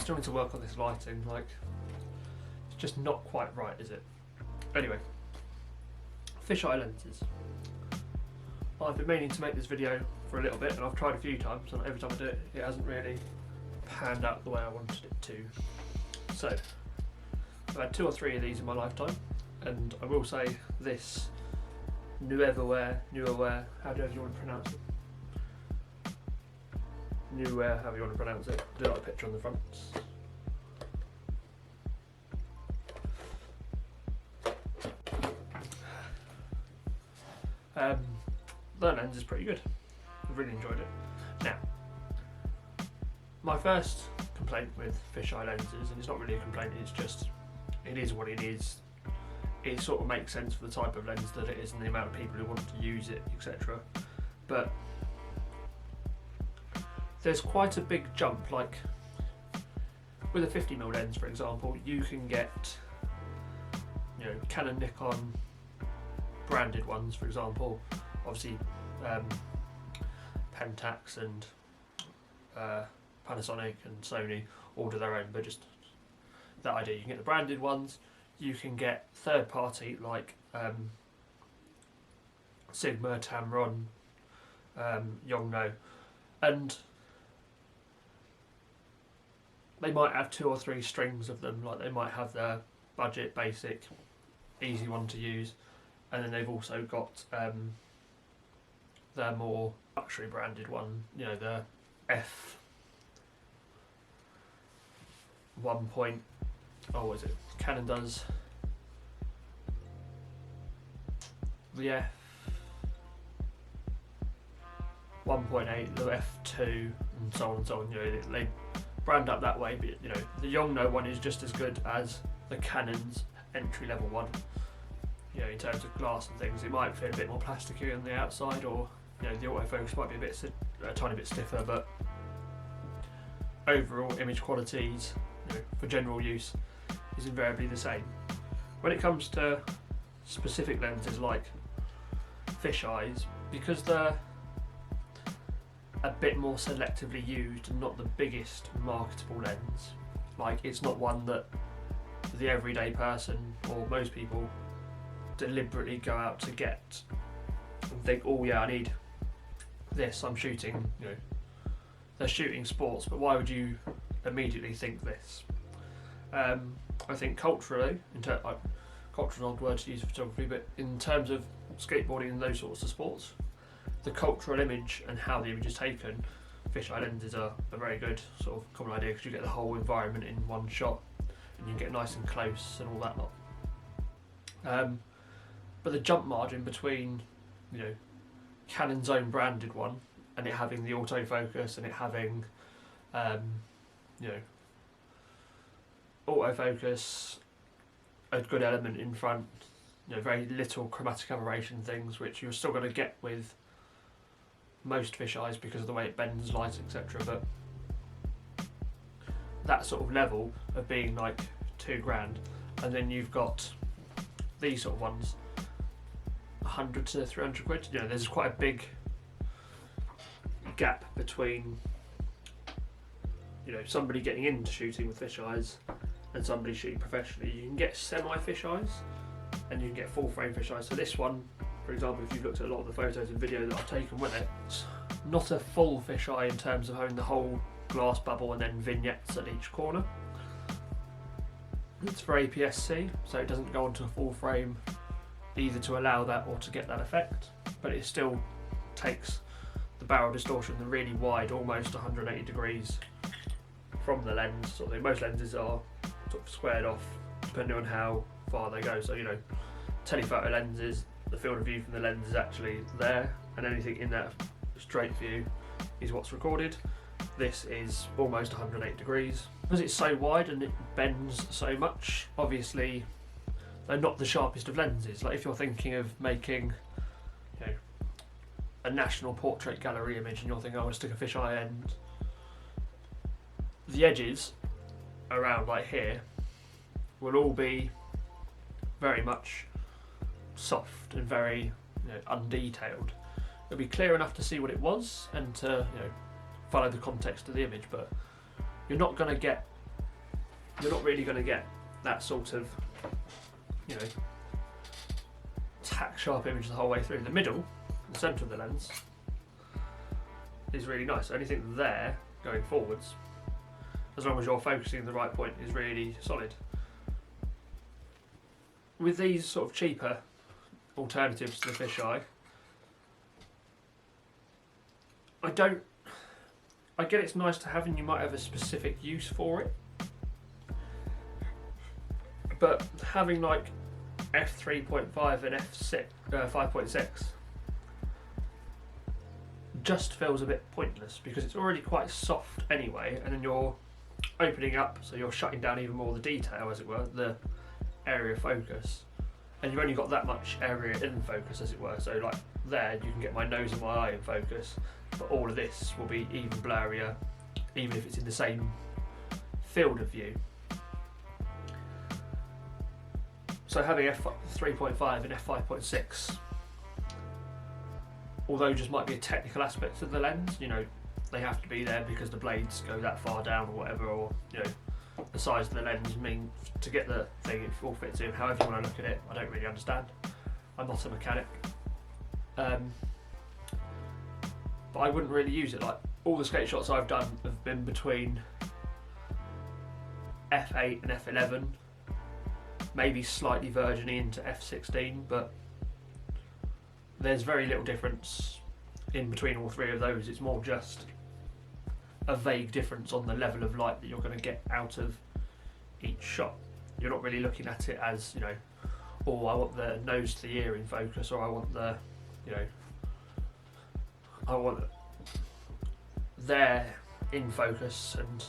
still need to work on this lighting, like, it's just not quite right, is it? Anyway, fisheye lenses. I've been meaning to make this video for a little bit, and I've tried a few times, and every time I do it, it hasn't really panned out the way I wanted it to. So, I've had 2 or 3 of these in my lifetime, and I will say this NEEWER, however you want to pronounce it. NEEWER, however you want to pronounce it. I do like a picture on the front. The lens is pretty good. I've really enjoyed it. Now, my first complaint with fisheye lenses, and it's not really a complaint, it's just, it is what it is. It sort of makes sense for the type of lens that it is and the amount of people who want to use it, etc. But there's quite a big jump, like with a 50mm lens, for example, you can get, you know, Canon, Nikon branded ones, for example. Obviously, Pentax and Panasonic and Sony all do their own, but just that idea. You can get the branded ones. You can get third party like Sigma, Tamron, Yongnuo, and they might have 2 or 3 strings of them. Like they might have their budget, basic, easy one to use, and then they've also got their more luxury branded one. You know, the F 1. Oh, what is it? Canon does the F 1.8, the F2, and so on and so on. You know, they brand up that way, but you know, the Yongnuo one is just as good as the Canon's entry level one. You know, in terms of glass and things, it might feel a bit more plasticky on the outside, or you know, the autofocus might be a tiny bit stiffer, but overall image qualities, you know, for general use, is invariably the same. When it comes to specific lenses like fisheyes, because they're a bit more selectively used and not the biggest marketable lens, like it's not one that the everyday person or most people deliberately go out to get and think, oh yeah, I need this, I'm shooting, you know, they're shooting sports, but why would you immediately think this? I think culturally, cultural is an odd word to use for photography, but in terms of skateboarding and those sorts of sports, the cultural image and how the image is taken, fisheye lenses are a very good sort of common idea, because you get the whole environment in one shot and you get nice and close and all that lot. But the jump margin between, you know, Canon's own branded one and it having the autofocus and it having, you know, autofocus, a good element in front, you know, very little chromatic aberration things, which you're still going to get with most fisheyes because of the way it bends light, etc. But that sort of level of being like £2,000, and then you've got these sort of ones, 100 to 300 quid. You know, there's quite a big gap between, you know, somebody getting into shooting with fisheyes and somebody shooting professionally. You can get semi fisheyes and you can get full frame fisheyes. So this one, for example, if you've looked at a lot of the photos and video that I've taken with it, it's not a full fisheye in terms of having the whole glass bubble and then vignettes at each corner. It's for APS-C, so it doesn't go onto a full frame either to allow that or to get that effect, but it still takes the barrel distortion, the really wide, almost 180 degrees from the lens. Sort of, most lenses are sort of squared off depending on how far they go. So, you know, telephoto lenses, the field of view from the lens is actually there, and anything in that straight view is what's recorded. This is almost 108 degrees. Because it's so wide and it bends so much, obviously they're not the sharpest of lenses. Like if you're thinking of making, you know, a national portrait gallery image and you're thinking, I want to stick a fisheye end, the edges around like here will all be very much soft and very, you know, undetailed. It'll be clear enough to see what it was and to, you know, follow the context of the image, but you're not going to get you're not really going to get that sort of, you know, tack sharp image the whole way through. The middle, the centre of the lens, is really nice. Anything there going forwards, as long as you're focusing the right point, is really solid. With these sort of cheaper alternatives to the fisheye, I get it's nice to have and you might have a specific use for it, but having like f3.5 and f6, 5.6 just feels a bit pointless, because it's already quite soft anyway, and then you're opening up, so you're shutting down even more the detail, as it were, the area of focus, and you've only got that much area in focus, as it were. So like there, you can get my nose and my eye in focus, but all of this will be even blurrier, even if it's in the same field of view. So having f3.5 and f5.6, although just might be a technical aspect of the lens, you know, they have to be there because the blades go that far down or whatever, or you know, the size of the lens mean to get the thing it all fits in. However you want to look at it, I don't really understand. I'm not a mechanic, but I wouldn't really use it. Like all the skate shots I've done have been between f8 and f11, maybe slightly verging into f16, but there's very little difference in between all three of those. It's more just a vague difference on the level of light that you're going to get out of each shot. You're not really looking at it as, you know, oh, I want the nose to the ear in focus, or I want the, you know, I want there in focus and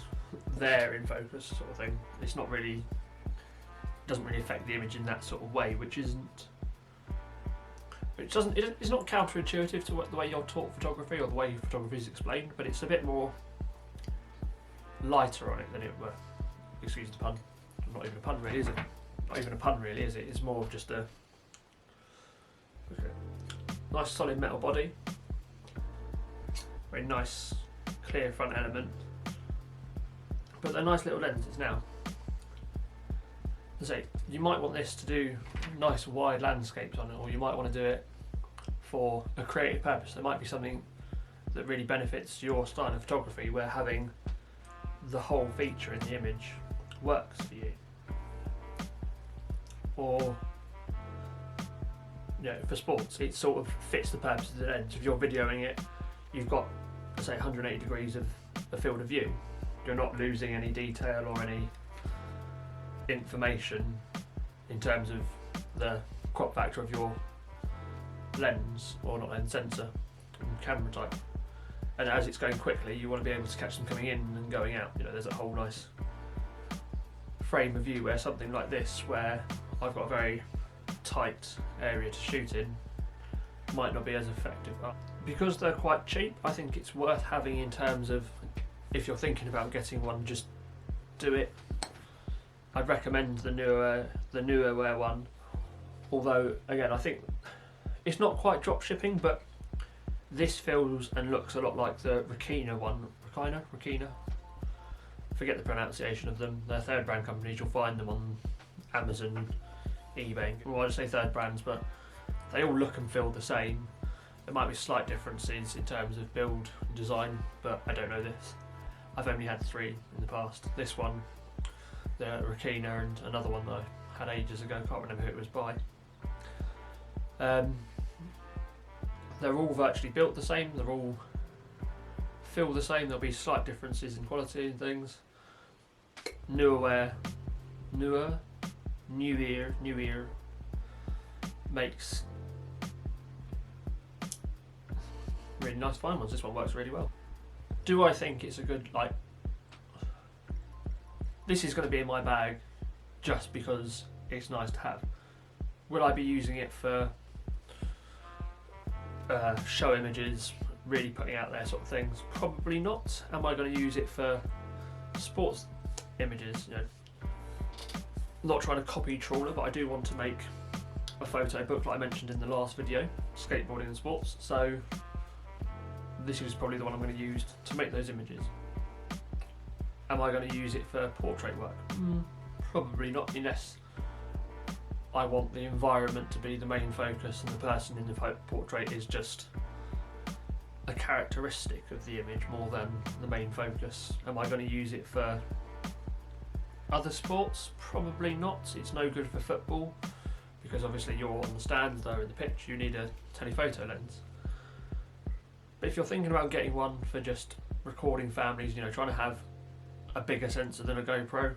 there in focus sort of thing. It's not really, doesn't really affect the image in that sort of way, which isn't, it's not counterintuitive to the way you're taught photography or the way photography is explained, but it's a bit more lighter on it than it were. Excuse the pun. Not even a pun really, is it? Not even a pun really, is it? It's more of just a nice solid metal body, very nice clear front element, but they're nice little lenses. Now, so you might want this to do nice wide landscapes on it, or you might want to do it for a creative purpose. There might be something that really benefits your style of photography where having the whole feature in the image works for you. Or, you know, for sports, it sort of fits the purpose of the lens. If you're videoing it, you've got, say, 180 degrees of a field of view. You're not losing any detail or any information in terms of the crop factor of your lens, or not lens, sensor and camera type. And as it's going quickly, you want to be able to catch them coming in and going out. You know, there's a whole nice frame of view where something like this, where I've got a very tight area to shoot in, might not be as effective. Because they're quite cheap, I think it's worth having in terms of, if you're thinking about getting one, just do it. I'd recommend the NEEWER one, although again I think it's not quite drop shipping, but this feels and looks a lot like the Rakina one. Rakina? Forget the pronunciation of them. They're third brand companies. You'll find them on Amazon, eBay. Well, I just say third brands, but they all look and feel the same. There might be slight differences in terms of build and design, but I don't know this. I've only had 3 in the past. This one, the Rakina, and another one that I had ages ago, can't remember who it was by. They're all virtually built the same, they're all feel the same, there'll be slight differences in quality and things. NEEWER makes really nice fine ones. This one works really well. Do I think it's a good, like, this is going to be in my bag just because it's nice to have? Will I be using it for show images, really putting out there sort of things? Probably not. Am I going to use it for sports images? You know, not trying to copy Trawler, but I do want to make a photo book like I mentioned in the last video, skateboarding and sports, so this is probably the one I'm going to use to make those images. Am I going to use it for portrait work? Probably not, unless I want the environment to be the main focus and the person in the portrait is just a characteristic of the image more than the main focus. Am I going to use it for other sports? Probably not. It's no good for football because obviously you're on the stands there in the pitch, you need a telephoto lens. But if you're thinking about getting one for just recording families, you know, trying to have a bigger sensor than a GoPro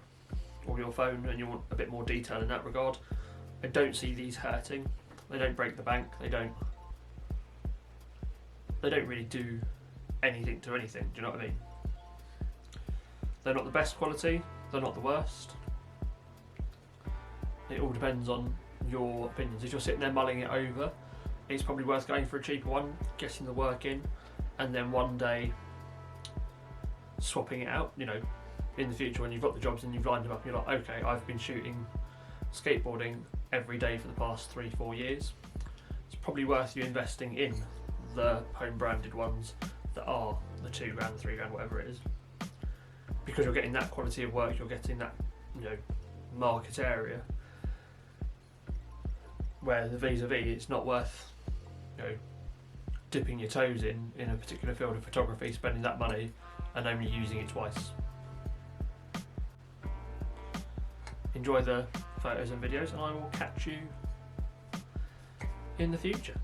or your phone, and you want a bit more detail in that regard, I don't see these hurting. They don't break the bank, they don't really do anything to anything, do you know what I mean? They're not the best quality, they're not the worst. It all depends on your opinions. If you're sitting there mulling it over, it's probably worth going for a cheaper one, getting the work in, and then one day swapping it out. You know, in the future when you've got the jobs and you've lined them up, you're like, okay, I've been shooting skateboarding every day for the past 3-4 years. It's probably worth you investing in the home branded ones that are the £2 grand, £3 grand, whatever it is, because you're getting that quality of work, you're getting that, you know, market area, where the vis-a-vis it's not worth, you know, dipping your toes in a particular field of photography, spending that money and only using it twice. Enjoy the photos and videos, and I will catch you in the future.